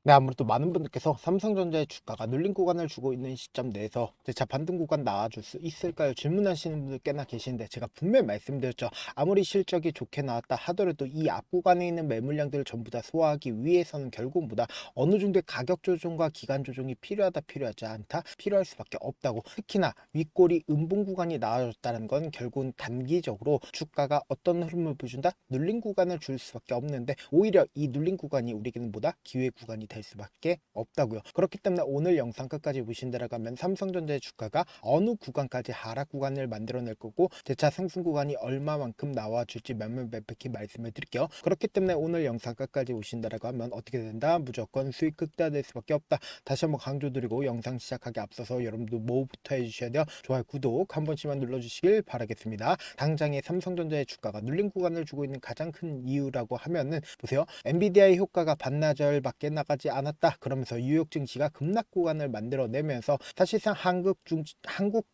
네, 아무래도 많은 분들께서 삼성전자의 주가가 눌린 구간을 주고 있는 시점 내에서 자 반등 구간 나와줄 수 있을까요? 질문하시는 분들 꽤나 계시는데 제가 분명히 말씀드렸죠. 아무리 실적이 좋게 나왔다 하더라도 이 앞 구간에 있는 매물량들을 전부 다 소화하기 위해서는 결국 보다 어느 정도의 가격 조정과 기간 조정이 필요하다 필요하지 않다 필요할 수밖에 없다고. 특히나 윗골이 음봉 구간이 나와줬다는 건 결국은 단기적으로 주가가 어떤 흐름을 보여준다? 눌린 구간을 줄 수밖에 없는데 오히려 이 눌린 구간이 우리에게는 보다 기회 구간이 될 수밖에 없다고요. 그렇기 때문에 오늘 영상 끝까지 보신다라고 하면 삼성전자의 주가가 어느 구간까지 하락 구간을 만들어낼 거고 재차 상승 구간이 얼마만큼 나와줄지 명명백백히 말씀을 드릴게요. 그렇기 때문에 오늘 영상 끝까지 보신다라고 하면 어떻게 된다? 무조건 수익 극대화될 수밖에 없다. 다시 한번 강조드리고 영상 시작하기 앞서서 여러분도 뭐부터 해주셔야 돼요? 좋아요, 구독 한 번씩만 눌러주시길 바라겠습니다. 당장의 삼성전자의 주가가 눌린 구간을 주고 있는 가장 큰 이유라고 하면은 보세요. 엔비디아의 효과가 반나절밖에 나가지 않았다. 그러면서 뉴욕 증시가 급락 구간을 만들어내면서 사실상 한국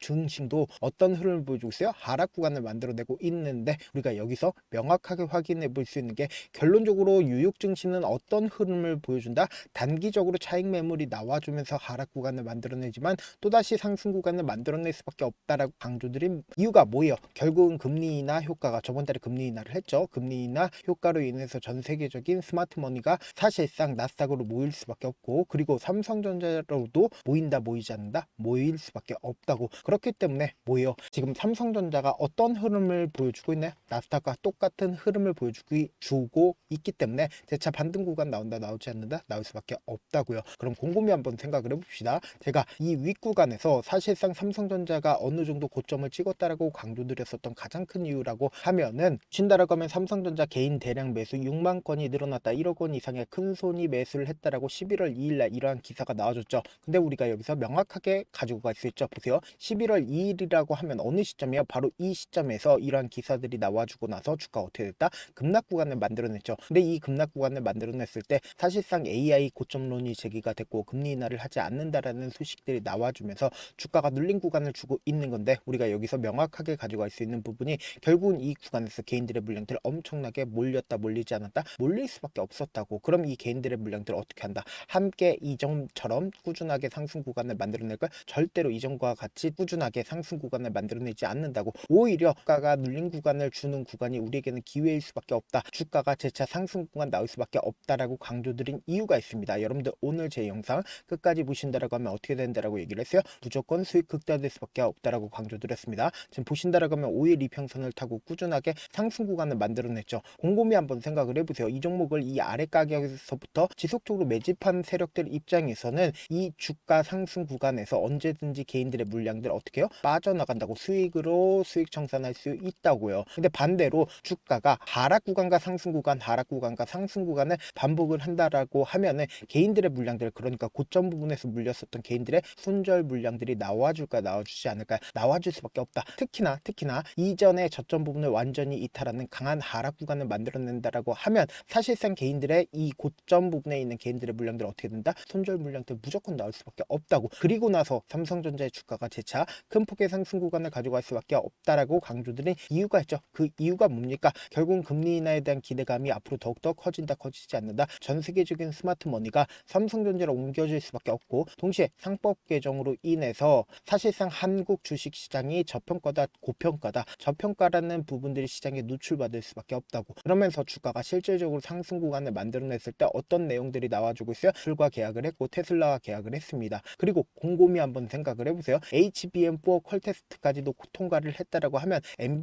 증시도 어떤 흐름을 보여주고 있어요? 하락 구간을 만들어내고 있는데 우리가 여기서 명확하게 확인해 볼 수 있는 게 결론적으로 뉴욕 증시는 어떤 흐름을 보여준다? 단기적으로 차익 매물이 나와주면서 하락 구간을 만들어내지만 또다시 상승 구간을 만들어낼 수밖에 없다라고 강조드린 이유가 뭐예요? 결국은 금리 인하 효과가 저번 달에 금리 인하를 했죠. 금리 인하 효과로 인해서 전 세계적인 스마트 머니가 사실상 나스닥으로 모일 수밖에 없고 그리고 삼성전자로도 모인다 모이지 않는다 모일 수밖에 없다고. 그렇기 때문에 뭐예요? 지금 삼성전자가 어떤 흐름을 보여주고 있나요? 나스닥과 똑같은 흐름을 보여주고 있기 때문에 재차 반등 구간 나온다 나오지 않는다 나올 수밖에 없다고요. 그럼 곰곰이 한번 생각을 해봅시다. 제가 이 윗구간에서 사실상 삼성전자가 어느 정도 고점을 찍었다라고 강조드렸었던 가장 큰 이유라고 하면은 친다라고 하면 삼성전자 개인 대량 매수 6만 건이 늘어났다 1억 원 이상의 큰 손이 매수를 했다라고 11월 2일 날 이러한 기사가 나와줬죠. 근데 우리가 여기서 명확하게 가지고 갈 수 있죠. 보세요. 11월 2일이라고 하면 어느 시점이에요? 바로 이 시점에서 이러한 기사들이 나와주고 나서 주가 어떻게 됐다? 급락 구간을 만들어냈죠. 근데 이 급락 구간을 만들어냈을 때 사실상 AI 고점론이 제기가 됐고 금리 인하를 하지 않는다라는 소식들이 나와주면서 주가가 눌린 구간을 주고 있는 건데 우리가 여기서 명확하게 가져갈 수 있는 부분이 결국은 이 구간에서 개인들의 물량들 엄청나게 몰렸다 몰리지 않았다 몰릴 수밖에 없었다고. 그럼 이 개인들의 물량들 어떻게 한다? 함께 이전처럼 꾸준하게 상승 구간을 만들어낼 걸? 절대로 이전과 같이 꾸준하게 상승 구간을 만들어내지 않는다고. 오히려 주가가 눌린 구간을 주는 구간이 우리에게는 기회일 수밖에 없다. 주가가 재차 상승 구간 나올 수밖에 없다라고 강조드린 이유가 있습니다. 여러분들 오늘 제 영상 끝까지 보신다라고 하면 어떻게 된다라고 얘기를 했어요? 무조건 수익 극대화될 수밖에 없다라고 강조드렸습니다. 지금 보신다라고 하면 5일 이평선을 타고 꾸준하게 상승 구간을 만들어냈죠. 곰곰이 한번 생각을 해보세요. 이 종목을 이 아래 가격에서부터 지속적으로 매집한 세력들 입장에서는 이 주가 상승 구간에서 언제든지 개인들의 물량들 어떻게 해요? 빠져나간다고. 수익으로 수익 청산할 수 있다고요. 근데 반대로 주가가 하락 구간과 상승 구간 하락 구간과 상승 구간을 반복을 한다라고 하면은 개인들의 물량들, 그러니까 고점 부분에서 물렸었던 개인들의 손절 물량들이 나와줄까 나와주지 않을까? 나와줄 수밖에 없다. 특히나 이전에 저점 부분을 완전히 이탈하는 강한 하락 구간을 만들어낸다라고 하면 사실상 개인들의 이 고점 부분에 있는 개인들의 물량들 어떻게 된다? 손절 물량들 무조건 나올 수밖에 없다고. 그리고 나서 삼성전자의 주가가 재차 큰 폭의 상승 구간을 가져갈 수밖에 없다라고 강조드린 이유가 있죠. 그 이유가 뭡니까? 결국은 금리 인하에 대한 기대감이 앞으로 더욱더 커진다 커지지 않는다. 전 세계적인 스마트 머니가 삼성전자로 옮겨질 수밖에 없고 동시에 상법 개정으로 인해서 사실상 한국 주식 시장이 저평가다 고평가다 저평가라는 부분들이 시장에 노출받을 수밖에 없다고. 그러면서 주가가 실질적으로 상승 구간을 만들어냈을 때 어떤 내용들이 나와주고 있어요? 애플과 계약을 했고 테슬라와 계약을 했습니다. 그리고 곰곰이 한번 생각을 해보세요. HBM4 퀄테스트까지도 통과를 했다라고 하면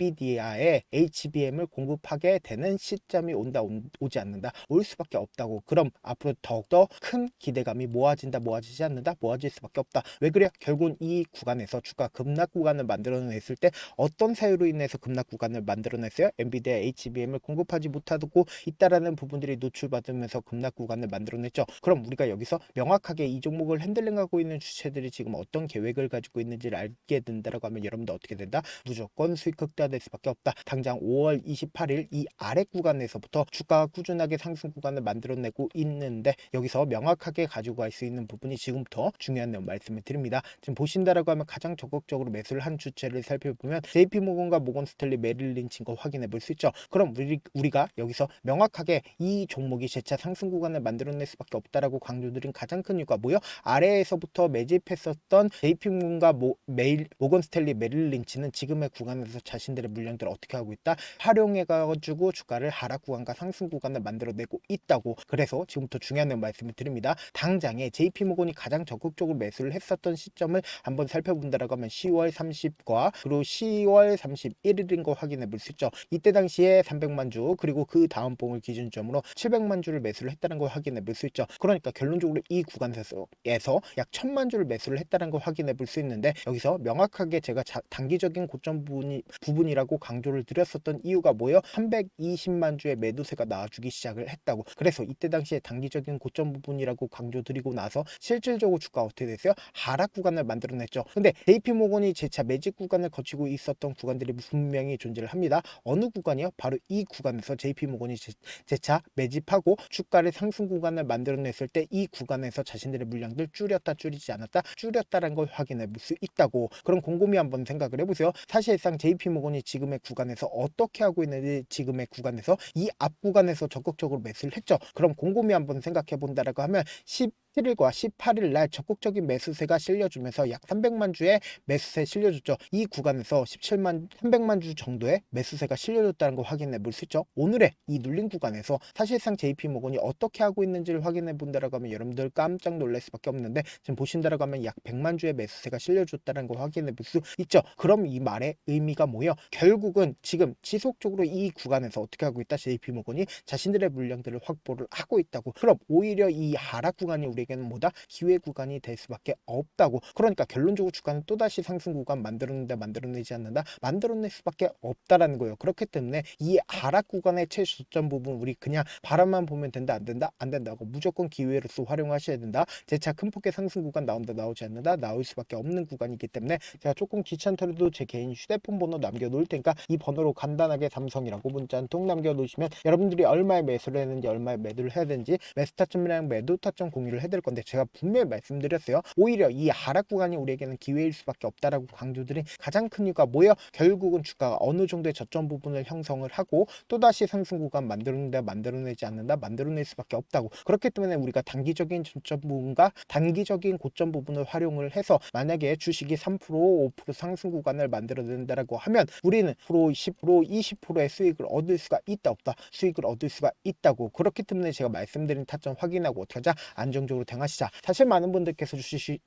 엔비디아에 HBM을 공급하게 되는 시점이 오지 않는다 올 수밖에 없다고. 그럼 앞으로 더욱더 큰 기대감이 모아지지 않는다 모아질 수밖에 없다. 왜 그래? 결국은 이 구간에서 주가 급락 구간을 만들어냈을 때 어떤 사유로 인해서 급락 구간을 만들어냈어요? 엔비디아 HBM을 공급하지 못하고 있다라는 부분들이 노출받으면서 급락 구간을 만들어냈죠. 그럼 우리가 여기서 명확하게 이 종목을 핸들링하고 있는 주체들이 지금 어떤 계획을 가지고 있는지를 알게 된다라고 하면 여러분들 어떻게 된다? 무조건 수익 극대화될 수밖에 없다. 당장 5월 28일 이 아래 구간에서부터 주가가 꾸준하게 상승 구간을 만들어내고 있는데 여기서 명확하게 가지고 갈 수 있는 부분이 지금부터 중요한 내용 말씀을 드립니다. 지금 보신다라고 하면 가장 적극적으로 매수를 한 주체를 살펴보면 JP모건과 모건스탠리 메릴린치인 거 확인해 볼 수 있죠. 그럼 우리가 여기서 명확하게 이 종목이 재차 상승 구간을 만들어낼 수밖에 없다라고 강조드린 가장 큰 이유가 뭐요? 아래에서부터 매집했었던 JP모건과 모건 스탠리 메릴 린치는 지금의 구간에서 자신들의 물량들을 어떻게 하고 있다? 활용해가지고 주가를 하락 구간과 상승 구간을 만들어내고 있다고. 그래서 지금부터 중요한 말씀을 드립니다. 당장에 JP모건이 가장 적극적으로 매수를 했었던 시점을 한번 살펴본다라고 하면 10월 30과 그리고 10월 31일인 거 확인해 볼 수 있죠. 이때 당시에 300만 주 그리고 그 다음 봉을 기준점으로 700만 주를 매수를 했다는 걸 확인해 볼 수 있죠. 그러니까 결론적으로 이 구간에서 약 1000만 주를 매수를 했다는 걸 확인해 볼 수 있는데, 여기서 명확하게 제가 단기적인 고점 부분이라고 강조를 드렸었던 이유가 뭐예요? 320만 주의 매도세가 나와주기 시작을 했다고. 그래서 이때 당시에 단기적인 고점 부분이라고 강조드리고 나서 실질적으로 주가가 어떻게 됐어요? 하락 구간을 만들어냈죠. 근데 JP모건이 재차 매집 구간을 거치고 있었던 구간들이 분명히 존재를 합니다. 어느 구간이요? 바로 이 구간에서 JP모건이 재차 매집하고 주가를 상승 구간을 만들어냈을 때 이 구간에서 자신들의 물량들 줄였다 줄이지 않았다 줄였다라는 걸 확인해 볼 수 있다고. 그럼 곰곰이 한번 생각을 해보세요. 사실상 JP모건이 지금의 구간에서 어떻게 하고 있는지, 지금의 구간에서 이 앞 구간에서 적극적으로 매수를 했죠. 그럼 곰곰이 한번 생각해 본다라고 하면 17일과 18일 날 적극적인 매수세가 실려주면서 약 300만 주의 매수세 실려줬죠. 이 구간에서 300만 주 정도의 매수세가 실려줬다는 걸 확인해 볼 수 있죠. 오늘의 이 눌린 구간에서 사실상 JP모건이 어떻게 하고 있는지를 확인해 본다라고 하면 여러분들 깜짝 놀랄 수밖에 없는데, 지금 보신다라고 하면 약 100만 주의 매수세가 실려줬다는 걸 확인해 볼 수 있죠. 그럼 이 말의 의미가 뭐예요? 결국은 지금 지속적으로 이 구간에서 어떻게 하고 있다? JP모건이 자신들의 물량들을 확보를 하고 있다고. 그럼 오히려 이 하락 구간이 우리에게는 뭐다? 기회 구간이 될 수밖에 없다고. 그러니까 결론적으로 주가는 또다시 상승 구간 만들어내지 않는다? 만들어낼 수밖에 없다라는 거예요. 그렇기 때문에 이 하락 구간의 최저점 부분 우리 그냥 바람만 보면 된다 안 된다? 안 된다고. 무조건 기회로서 활용하셔야 된다. 재차 큰 폭의 상승 구간 나온다 나오지 않는다? 나올 수밖에 없는 구간이기 때문에 제가 조금 귀찮더라도 제 개인 휴대폰 번호 남겨놓을 테니까 이 번호로 간단하게 삼성이라고 문자 한 통 남겨놓으시면 여러분들이 얼마에 매수를 했는지 얼마에 매도를 해야 되는지 매수 타점이랑 매도 타점 공유를 해드릴 건데, 제가 분명히 말씀드렸어요. 오히려 이 하락 구간이 우리에게는 기회일 수밖에 없다라고 강조드린 가장 큰 이유가 뭐예요? 결국은 주가가 어느 정도의 저점 부분을 형성을 하고 또다시 상승 구간 만들어내지 않는다? 만들어낼 수밖에 없다고. 그렇기 때문에 우리가 단기적인 저점 부분과 단기적인 고점 부분을 활용을 해서 만약에 주식이 3% 5% 상승 구간을 만들어낸다라고 하면 우리는 10% 20%의 수익을 얻을 수가 있다 없다? 수익을 얻을 수가 있다고. 그렇기 때문에 제가 말씀드린 타점 확인하고 어떻게 하자? 안정적으로 대응하시자. 사실 많은 분들께서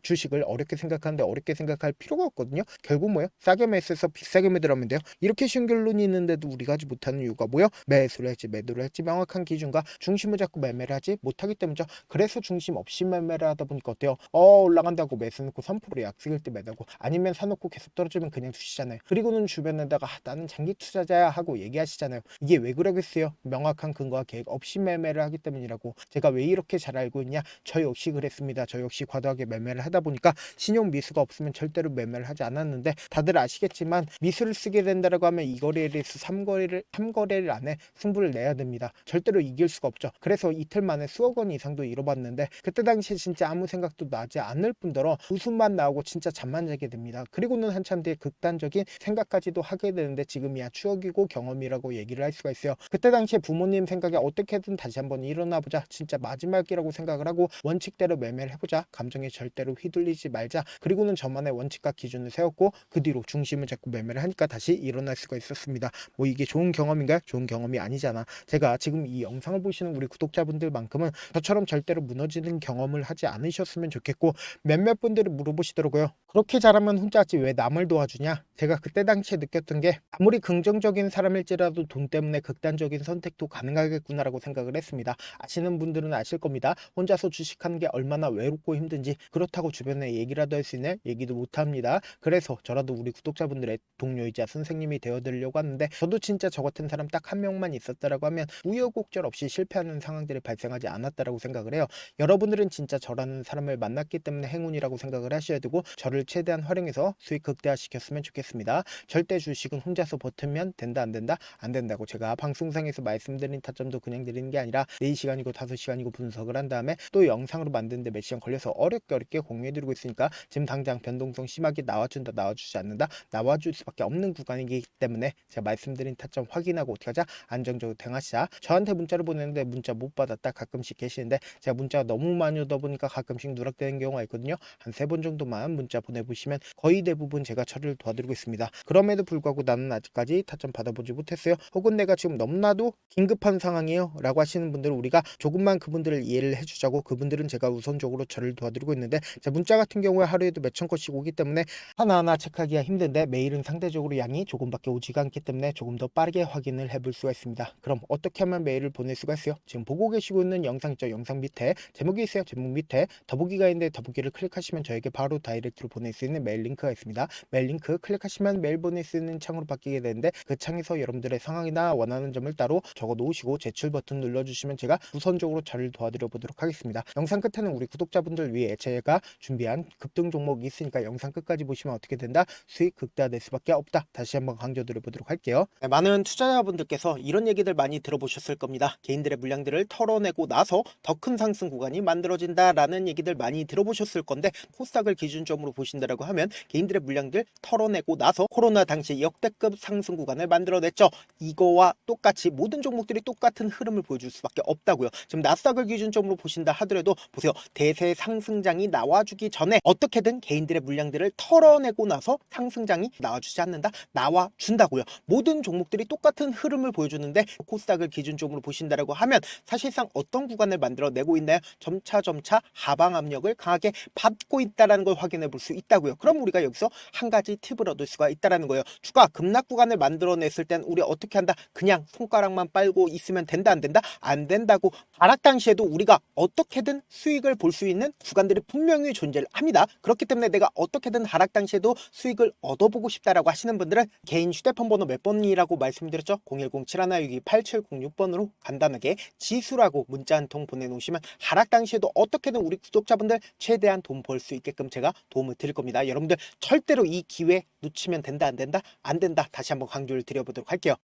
주식을 어렵게 생각하는데 어렵게 생각할 필요가 없거든요. 결국 뭐예요? 싸게 매수해서 비싸게 매도하면 돼요. 이렇게 쉬운 결론이 있는데도 우리가 하지 못하는 이유가 뭐예요? 매수를 할지 매도를 할지 명확한 기준과 중심을 잡고 매매를 하지 못하기 때문이죠. 그래서 중심 없이 매매를 하다 보니까 어때요? 올라간다고 매수 놓고 3% 약속일 때 매도하고, 아니면 사놓고 계속 떨어지면 그냥 두시잖아요. 그리고는 주변에다가 나는 장기 투자자야 하고 얘기하시잖아요. 이게 왜 그러겠어요? 명확한 근거와 계획 없이 매매를 하기 때문이라고. 제가 왜 이렇게 잘 알고 있냐? 저 역시 그랬습니다. 저 역시 과도하게 매매를 하다 보니까 신용 미수가 없으면 절대로 매매를 하지 않았는데, 다들 아시겠지만 미수를 쓰게 된다라고 하면 2거래일에서 3거래일 안에 승부를 내야 됩니다. 절대로 이길 수가 없죠. 그래서 이틀 만에 수억 원 이상도 잃어봤는데, 그때 당시에 진짜 아무 생각도 나지 않을 뿐더러 웃음만 나오고 진짜 잠만 자게 됩니다. 그리고는 한참 뒤에 극단적인 생각까지도 하게 되는데, 지금이야 추억이고 경험이라고 얘기를 할 수가 있어요. 그때 당시에 부모님 생각에 어떻게든 다시 한번 일어나 보자, 진짜 마지막이라고 생각을 하고 원칙대로 매매를 해보자, 감정에 절대로 휘둘리지 말자, 그리고는 저만의 원칙과 기준을 세웠고 그 뒤로 중심을 잡고 매매를 하니까 다시 일어날 수가 있었습니다. 뭐 이게 좋은 경험인가요? 좋은 경험이 아니잖아. 제가 지금 이 영상을 보시는 우리 구독자분들만큼은 저처럼 절대로 무너지는 경험을 하지 않으셨으면 좋겠고, 몇몇 분들이 물어보시더라고요. 그렇게 잘하면 혼자 하지 왜 남을 도와주냐? 제가 그때 당시에 느꼈던 게, 아무리 긍정적인 사람일지라도 돈 때문에 극단적인 선택도 가능하겠구나라고 생각을 했습니다. 아시는 분들은 아실 겁니다. 혼자서 주식하는 게 얼마나 외롭고 힘든지. 그렇다고 주변에 얘기라도 할 수 있는 얘기도 못합니다. 그래서 저라도 우리 구독자분들의 동료이자 선생님이 되어드리려고 하는데, 저도 진짜 저 같은 사람 딱 한 명만 있었다라고 하면 우여곡절 없이 실패하는 상황들이 발생하지 않았다라고 생각을 해요. 여러분들은 진짜 저라는 사람을 만났기 때문에 행운이라고 생각을 하셔야 되고, 저를 최대한 활용해서 수익 극대화시켰으면 좋겠습니다. 절대 주식은 혼자서 버티면 된다 안 된다? 안 된다고. 제가 방송상에서 말씀드린 타점도 그냥 드리는 게 아니라 4시간이고 5시간이고 분석을 한 다음에 또 영상 영상으로 만드는데 몇 시간 걸려서 어렵게 공유해드리고 있으니까 지금 당장 변동성 심하게 나와준다 나와주지 않는다 나와줄 수밖에 없는 구간이기 때문에 제가 말씀드린 타점 확인하고 어떻게 하자 안정적으로 대응하시자. 저한테 문자를 보냈는데 문자 못 받았다 가끔씩 계시는데 제가 문자가 너무 많이 오다 보니까 가끔씩 누락되는 경우가 있거든요. 한 3번 정도만 문자 보내보시면 거의 대부분 제가 처리를 도와드리고 있습니다. 그럼에도 불구하고 나는 아직까지 타점 받아보지 못했어요. 혹은 내가 지금 너무나도 긴급한 상황이에요 라고 하시는 분들은 우리가 조금만 그분들을 이해를 해주자고 그분들은 제가 우선적으로 처리를 도와드리고 있는데 제 문자 같은 경우에 하루에도 몇천 건씩 오기 때문에 하나하나 체크하기가 힘든데 메일은 상대적으로 양이 조금밖에 오지가 않기 때문에 조금 더 빠르게 확인을 해볼 수가 있습니다. 그럼 어떻게 하면 메일을 보낼 수가 있어요? 지금 보고 계시고 있는 영상 있죠? 영상 밑에 제목이 있어요. 제목 밑에 더보기가 있는데 더보기를 클릭하시면 저에게 바로 다이렉트로 보낼 수 있는 메일 링크가 있습니다. 메일 링크 클릭하시면 메일 보낼 수 있는 창으로 바뀌게 되는데 그 창에서 여러분들의 상황이나 원하는 점을 따로 적어 놓으시고 제출 버튼 눌러주시면 제가 우선적으로 저를 도와드려 보도록 하겠습니다. 영상 끝에는 우리 구독자분들 위해 제가 준비한 급등 종목이 있으니까 영상 끝까지 보시면 어떻게 된다? 수익 극대화될 수밖에 없다. 다시 한번 강조드려 보도록 할게요. 네, 많은 투자자분들께서 이런 얘기들 많이 들어보셨을 겁니다. 개인들의 물량들을 털어내고 나서 더 큰 상승 구간이 만들어진다라는 얘기들 많이 들어보셨을 건데 코스닥을 기준점으로 보신다라고 하면 개인들의 물량들 털어내고 나서 코로나 당시 역대급 상승 구간을 만들어냈죠. 이거와 똑같이 모든 종목들이 똑같은 흐름을 보여줄 수밖에 없다고요. 지금 나스닥을 기준점으로 보신다 하더라도 보세요. 대세 상승장이 나와주기 전에 어떻게든 개인들의 물량들을 털어내고 나서 상승장이 나와주지 않는다? 나와준다고요. 모든 종목들이 똑같은 흐름을 보여주는데 코스닥을 기준점으로 보신다라고 하면 사실상 어떤 구간을 만들어내고 있나요? 점차 하방 압력을 강하게 받고 있다는 걸 확인해 볼 수 있다고요. 그럼 우리가 여기서 한 가지 팁을 얻을 수가 있다는 거예요. 주가 급락 구간을 만들어냈을 땐 우리 어떻게 한다? 그냥 손가락만 빨고 있으면 된다 안 된다? 안 된다고. 하락 당시에도 우리가 어떻게든 수익을 볼 수 있는 구간들이 분명히 존재를 합니다. 그렇기 때문에 내가 어떻게든 하락 당시에도 수익을 얻어보고 싶다라고 하시는 분들은 개인 휴대폰 번호 몇 번이라고 말씀드렸죠? 010-7162-8706번으로 간단하게 지수라고 문자 한 통 보내놓으시면 하락 당시에도 어떻게든 우리 구독자분들 최대한 돈 벌 수 있게끔 제가 도움을 드릴 겁니다. 여러분들 절대로 이 기회 놓치면 된다 안 된다? 안 된다. 다시 한번 강조를 드려보도록 할게요.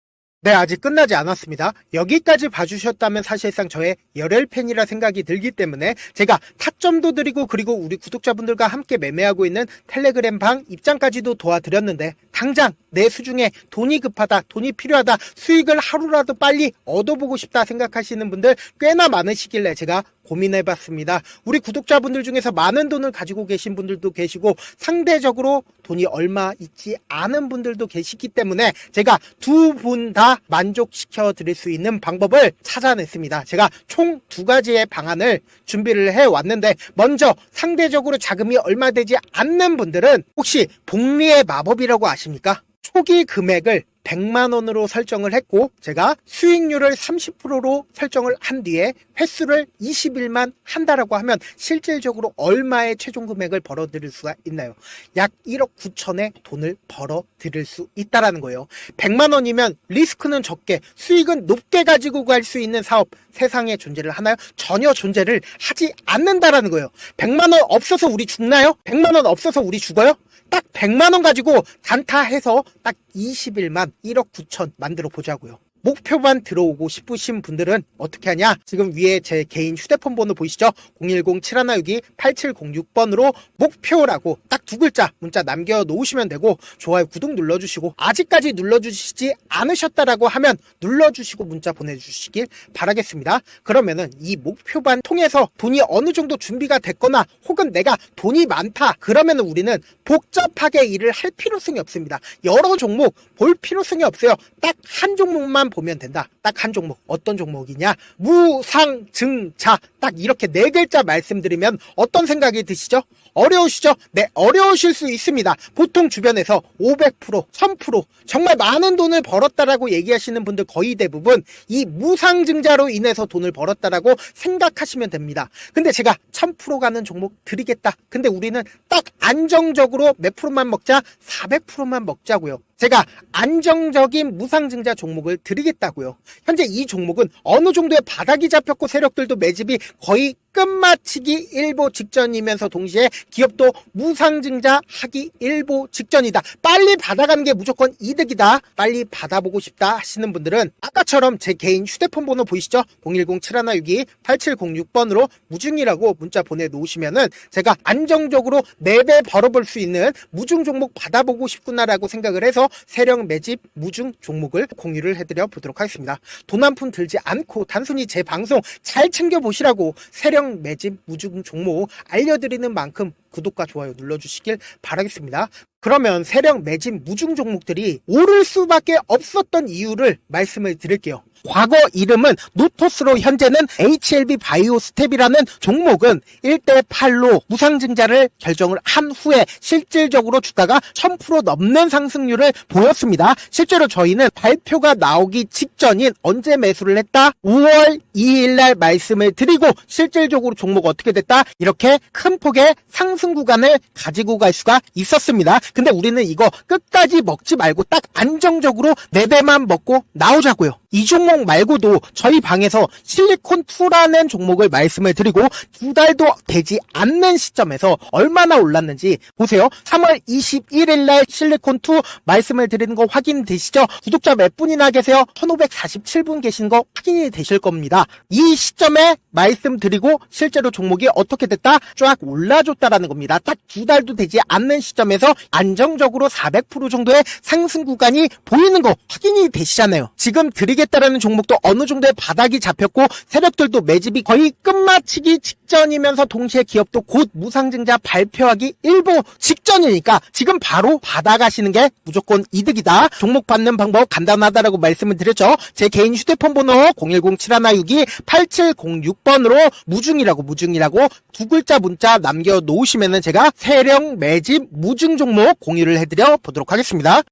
네, 아직 끝나지 않았습니다. 여기까지 봐주셨다면 사실상 저의 열혈 팬이라 생각이 들기 때문에 제가 타점도 드리고 그리고 우리 구독자분들과 함께 매매하고 있는 텔레그램 방 입장까지도 도와드렸는데 당장 내 수중에 돈이 급하다, 돈이 필요하다, 수익을 하루라도 빨리 얻어보고 싶다 생각하시는 분들 꽤나 많으시길래 제가 고민해봤습니다. 우리 구독자분들 중에서 많은 돈을 가지고 계신 분들도 계시고 상대적으로 돈이 얼마 있지 않은 분들도 계시기 때문에 제가 두 분 다 만족시켜 드릴 수 있는 방법을 찾아냈습니다. 제가 총 2가지의 방안을 준비를 해왔는데 먼저 상대적으로 자금이 얼마 되지 않는 분들은 혹시 복리의 마법이라고 아십니까? 초기 금액을 100만원으로 설정을 했고 제가 수익률을 30%로 설정을 한 뒤에 횟수를 20일만 한다라고 하면 실질적으로 얼마의 최종 금액을 벌어들일 수가 있나요? 약 1억 9천의 돈을 벌어들일 수 있다라는 거예요. 100만원이면 리스크는 적게 수익은 높게 가지고 갈 수 있는 사업 세상에 존재를 하나요? 전혀 존재를 하지 않는다라는 거예요. 100만원 없어서 우리 죽나요? 100만원 없어서 우리 죽어요? 딱 100만원 가지고 단타해서 딱 20일만 1억 9천 만들어 보자고요. 목표만 들어오고 싶으신 분들은 어떻게 하냐? 지금 위에 제 개인 휴대폰 번호 보이시죠? 010-7162-8706번으로 목표라고 딱 2글자 문자 남겨놓으시면 되고 좋아요, 구독 눌러주시고 아직까지 눌러주시지 않으셨다라고 하면 눌러주시고 문자 보내주시길 바라겠습니다. 그러면은 이 목표반 통해서 돈이 어느 정도 준비가 됐거나 혹은 내가 돈이 많다 그러면은 우리는 복잡하게 일을 할 필요성이 없습니다. 여러 종목 볼 필요성이 없어요. 딱 한 종목만 보면 된다. 딱 한 종목. 어떤 종목이냐? 무상증자. 딱 이렇게 4글자 말씀드리면 어떤 생각이 드시죠? 어려우시죠? 네, 어려우실 수 있습니다. 보통 주변에서 500%, 1000% 정말 많은 돈을 벌었다라고 얘기하시는 분들 거의 대부분 이 무상증자로 인해서 돈을 벌었다라고 생각하시면 됩니다. 근데 제가 1000% 가는 종목 드리겠다. 근데 우리는 딱 안정적으로 몇 프로만 먹자? 400%만 먹자고요. 제가 안정적인 무상증자 종목을 드리겠다고요. 현재 이 종목은 어느 정도의 바닥이 잡혔고 세력들도 매집이 거의 끝마치기 일보 직전이면서 동시에 기업도 무상증자 하기 일보 직전이다. 빨리 받아가는 게 무조건 이득이다. 빨리 받아보고 싶다 하시는 분들은 아까처럼 제 개인 휴대폰 번호 보이시죠? 010-7162-8706번으로 무중이라고 문자 보내놓으시면은 제가 안정적으로 4배 벌어볼 수 있는 무중 종목 받아보고 싶구나라고 생각을 해서 세력 매집 무중 종목을 공유를 해드려 보도록 하겠습니다. 돈 한 푼 들지 않고 단순히 제 방송 잘 챙겨보시라고 세력 매집 무중 종목 알려드리는 만큼 구독과 좋아요 눌러주시길 바라겠습니다. 그러면 세력 매집 무중 종목들이 오를 수밖에 없었던 이유를 말씀을 드릴게요. 과거 이름은 노토스로 현재는 HLB 바이오스텝이라는 종목은 1대8로 무상증자를 결정을 한 후에 실질적으로 주가가 1000% 넘는 상승률을 보였습니다. 실제로 저희는 발표가 나오기 직전인 언제 매수를 했다? 5월 2일날 말씀을 드리고 실질적으로 종목 어떻게 됐다? 이렇게 큰 폭의 상승 구간을 가지고 갈 수가 있었습니다. 근데 우리는 이거 끝까지 먹지 말고 딱 안정적으로 4배만 먹고 나오자고요. 이 종목 말고도 저희 방에서 실리콘2라는 종목을 말씀을 드리고 2달도 되지 않는 시점에서 얼마나 올랐는지 보세요. 3월 21일 날 실리콘2 말씀을 드리는 거 확인되시죠? 구독자 몇 분이나 계세요? 1547분 계신 거 확인이 되실 겁니다. 이 시점에 말씀드리고 실제로 종목이 어떻게 됐다? 쫙 올라줬다라는 겁니다. 딱 2달도 되지 않는 시점에서 안정적으로 400% 정도의 상승 구간이 보이는 거 확인이 되시잖아요. 지금 드리겠다라는 종목도 어느 정도의 바닥이 잡혔고 세력들도 매집이 거의 끝마치기 직전이면서 동시에 기업도 곧 무상증자 발표하기 일보 직전이니까 지금 바로 받아가시는 게 무조건 이득이다. 종목 받는 방법 간단하다라고 말씀을 드렸죠. 제 개인 휴대폰 번호 010-7162-8706번으로 무중이라고 두 글자 문자 남겨놓으시면은 제가 세력 매집 무중 종목 공유를 해드려 보도록 하겠습니다.